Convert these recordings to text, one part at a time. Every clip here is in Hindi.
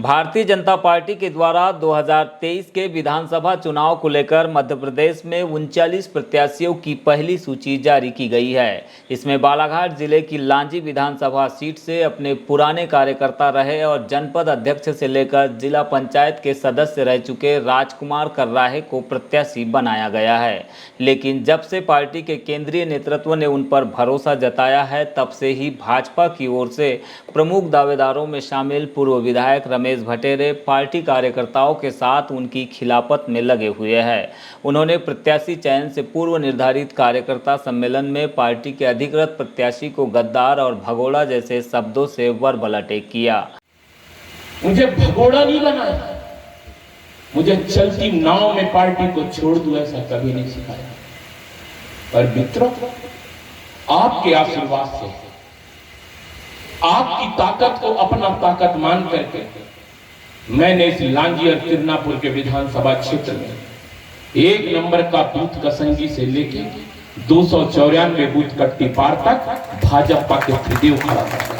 भारतीय जनता पार्टी के द्वारा 2023 के विधानसभा चुनाव को लेकर मध्य प्रदेश में 39 प्रत्याशियों की पहली सूची जारी की गई है। इसमें बालाघाट जिले की लांजी विधानसभा सीट से अपने पुराने कार्यकर्ता रहे और जनपद अध्यक्ष से लेकर जिला पंचायत के सदस्य रह चुके राजकुमार कर्राहे को प्रत्याशी बनाया गया है। लेकिन जब से पार्टी के केंद्रीय नेतृत्व ने उन पर भरोसा जताया है, तब से ही भाजपा की ओर से प्रमुख दावेदारों में शामिल पूर्व विधायक रमेश भटेरे पार्टी कार्यकर्ताओं के साथ उनकी खिलाफत में लगे हुए हैं। उन्होंने प्रत्याशी चयन से पूर्व निर्धारित कार्यकर्ता सम्मेलन में पार्टी के अधिकृत प्रत्याशी को गद्दार और भगोड़ा जैसे शब्दों से वर्बल अटैक किया। मुझे भगोड़ा नहीं बनाया, मुझे चलती नाव में पार्टी को छोड़ दो ऐसा कभी नहीं सिखाया। पर मित्रों, आपके आशीर्वाद से, आपकी ताकत को अपना ताकत मान करके मैंने इस लांजी और तिरनापुर के विधानसभा क्षेत्र में 1 नंबर का बूथ कसंगी से लेके 294 बूथ कट्टी पार तक भाजपा के त्रिदेव खड़ा कर।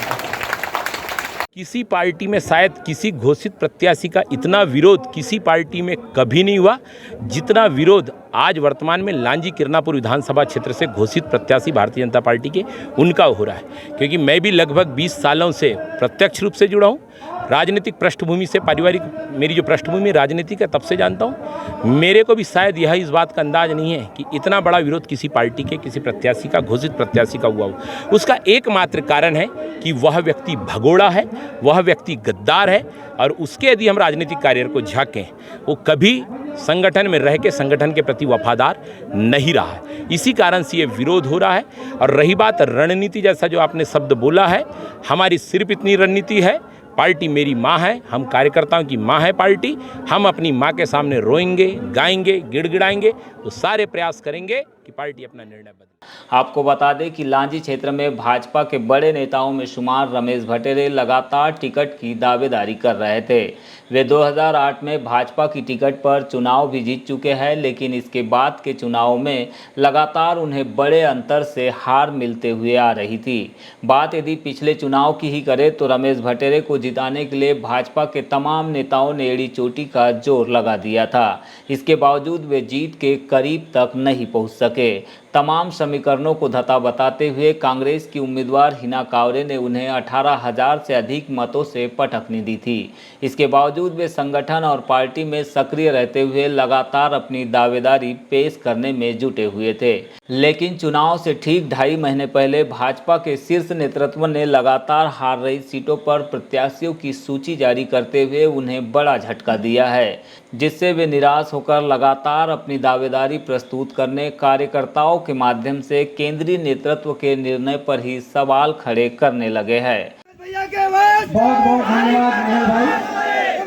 किसी पार्टी में शायद किसी घोषित प्रत्याशी का इतना विरोध किसी पार्टी में कभी नहीं हुआ जितना विरोध आज वर्तमान में लांजी किरनापुर विधानसभा क्षेत्र से घोषित प्रत्याशी भारतीय जनता पार्टी के उनका हो रहा है। क्योंकि मैं भी लगभग 20 सालों से प्रत्यक्ष रूप से जुड़ा हूँ, राजनीतिक पृष्ठभूमि से, पारिवारिक मेरी जो पृष्ठभूमि राजनीतिक है तब से जानता हूँ। मेरे को भी शायद यह इस बात का अंदाज नहीं है कि इतना बड़ा विरोध किसी पार्टी के किसी प्रत्याशी का, घोषित प्रत्याशी का हुआ हो। उसका एकमात्र कारण है कि वह व्यक्ति भगोड़ा है, वह व्यक्ति गद्दार है और उसके यदि हम राजनीतिक कार्य को झांकें, वो कभी संगठन में रह के संगठन के प्रति वफादार नहीं रहा है। इसी कारण से ये विरोध हो रहा है। और रही बात रणनीति, जैसा जो आपने शब्द बोला है, हमारी सिर्फ इतनी रणनीति है, पार्टी मेरी माँ है, हम कार्यकर्ताओं की माँ है पार्टी। हम अपनी माँ के सामने रोएंगे, गाएंगे, गिड़गिड़ाएंगे, तो सारे प्रयास करेंगे कि पार्टी अपना निर्णय बदले। आपको बता दें कि लांजी क्षेत्र में भाजपा के बड़े नेताओं में शुमार रमेश भटेरे लगातार टिकट की दावेदारी कर रहे थे। वे 2008 में भाजपा की टिकट पर चुनाव भी जीत चुके हैं, लेकिन इसके बाद के चुनाव में लगातार उन्हें बड़े अंतर से हार मिलते हुए आ रही थी। बात यदि पिछले चुनाव की ही करें तो रमेश भटेरे को जिताने के लिए भाजपा के तमाम नेताओं ने एड़ी चोटी का जोर लगा दिया था। इसके बावजूद वे जीत के करीब तक नहीं पहुंच सके। तमाम समीकरणों को धता बताते हुए कांग्रेस की उम्मीदवार हिना कांवरे ने उन्हें 18,000 से अधिक मतों से पटकनी दी थी। इसके बावजूद वे संगठन और पार्टी में सक्रिय रहते हुए लगातार अपनी दावेदारी पेश करने में जुटे हुए थे। लेकिन चुनाव से ठीक 2.5 महीने पहले भाजपा के शीर्ष नेतृत्व ने लगातार हार रही सीटों पर प्रत्याशियों की सूची जारी करते हुए उन्हें बड़ा झटका दिया है, जिससे वे निराश होकर लगातार अपनी दावेदारी प्रस्तुत करने, कार्यकर्ताओं के माध्यम से केंद्रीय नेतृत्व के निर्णय पर ही सवाल खड़े करने लगे हैं। बहुत बहुत धन्यवाद मेहर भाई।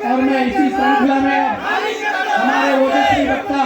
और मैं इसी श्रृंखला में हमारे ओबीसी वक्ता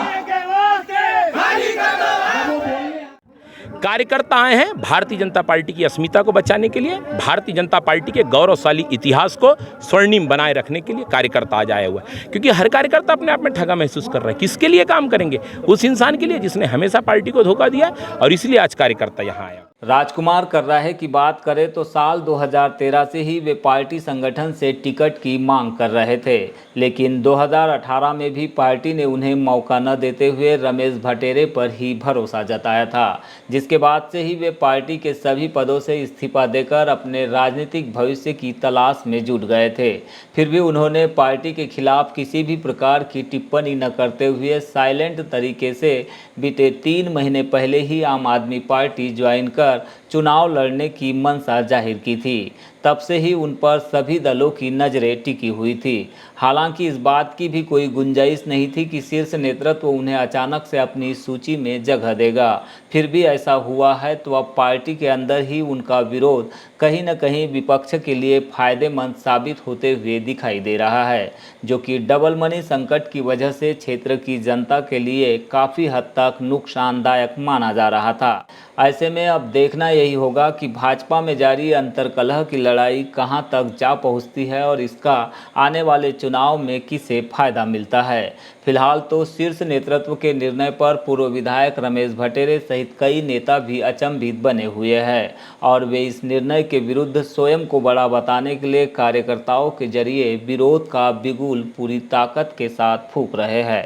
कार्यकर्ता आए हैं भारतीय जनता पार्टी की अस्मिता को बचाने के लिए, भारतीय जनता पार्टी के गौरवशाली इतिहास को स्वर्णिम बनाए रखने के लिए कार्यकर्ता आज आया हुआ है। क्योंकि हर कार्यकर्ता अपने आप में ठगा महसूस कर रहा है। किसके लिए काम करेंगे? उस इंसान के लिए जिसने हमेशा पार्टी को धोखा दिया, और इसलिए आज कार्यकर्ता यहाँ आया। राजकुमार कर्राहे की बात करें तो साल 2013 से ही वे पार्टी संगठन से टिकट की मांग कर रहे थे, लेकिन 2018 में भी पार्टी ने उन्हें मौका न देते हुए रमेश भटेरे पर ही भरोसा जताया था, जिसके बाद से ही वे पार्टी के सभी पदों से इस्तीफा देकर अपने राजनीतिक भविष्य की तलाश में जुट गए थे। फिर भी उन्होंने पार्टी के खिलाफ किसी भी प्रकार की टिप्पणी न करते हुए साइलेंट तरीके से बीते 3 महीने पहले ही आम आदमी पार्टी ज्वाइन कर चुनाव लड़ने की मंशा जाहिर की थी। तब से ही उन पर सभी दलों की नज़रें टिकी हुई थी। हालांकि इस बात की भी कोई गुंजाइश नहीं थी कि शीर्ष नेतृत्व उन्हें अचानक से अपनी सूची में जगह देगा। फिर भी ऐसा हुआ है तो अब पार्टी के अंदर ही उनका विरोध कहीं न कहीं विपक्ष के लिए फायदेमंद साबित होते हुए दिखाई दे रहा है, जो कि डबल मनी संकट की वजह से क्षेत्र की जनता के लिए काफ़ी हद तक नुकसानदायक माना जा रहा था। ऐसे में अब देखना यही होगा कि भाजपा में जारी अंतर्कलह की लड़ाई कहां तक जा पहुंचती है और इसका आने वाले चुनाव में किसे फायदा मिलता है। फिलहाल तो शीर्ष नेतृत्व के निर्णय पर पूर्व विधायक रमेश भट्टेरे सहित कई नेता भी अचंभित बने हुए हैं और वे इस निर्णय के विरुद्ध स्वयं को बड़ा बताने के लिए कार्यकर्ताओं के जरिए विरोध का बिगुल पूरी ताकत के साथ फूंक रहे हैं।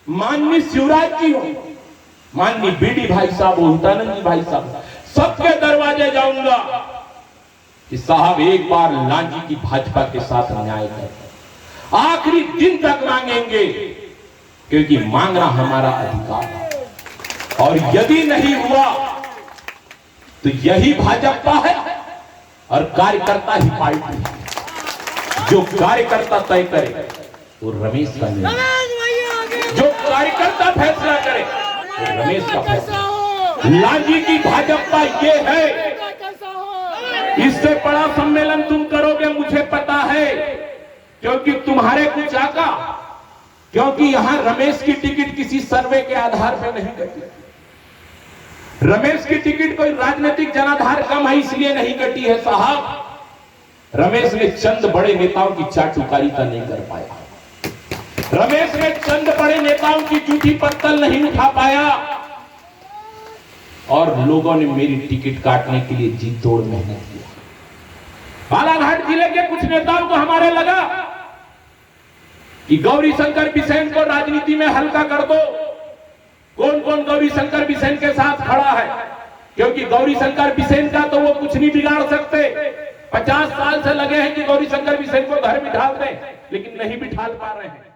माननीय शिवराज जी हो, माननीय बीडी भाई साहब, उल्टानंद जी भाई साहब, सबके दरवाजे जाऊंगा कि साहब एक बार लांजी की भाजपा के साथ न्याय करें। आखिरी दिन तक मांगेंगे क्योंकि मांगना हमारा अधिकार है और यदि नहीं हुआ तो यही भाजपा है और कार्यकर्ता ही पार्टी है। जो कार्यकर्ता तय करे वो रमेश का निर्णय, जो कार्यकर्ता फैसला करे वो रमेश का फैसला। लांजी की भाजपा ये है, इससे बड़ा सम्मेलन तुम करोगे मुझे पता है, क्योंकि तुम्हारे कुछ आका, क्योंकि यहां रमेश की टिकट किसी सर्वे के आधार पर नहीं कटी। रमेश की टिकट कोई राजनीतिक जनाधार कम है इसलिए नहीं कटी है साहब। रमेश ने चंद बड़े नेताओं की चाटुकारिता नहीं कर पाया, रमेश ने चंद बड़े नेताओं की जूठी पत्तल नहीं उठा पाया और लोगों ने मेरी टिकट काटने के लिए जी तोड़ मेहनत किया। बालाघाट जिले के कुछ नेताओं को हमारे लगा कि गौरीशंकर बिसेन को राजनीति में हल्का कर दो। कौन कौन गौरीशंकर बिसेन के साथ खड़ा है, क्योंकि गौरीशंकर बिसेन का तो वो कुछ नहीं बिगाड़ सकते। 50 साल से लगे हैं कि गौरीशंकर बिसेन को घर बिठा दें, लेकिन नहीं बिठा पा रहे हैं।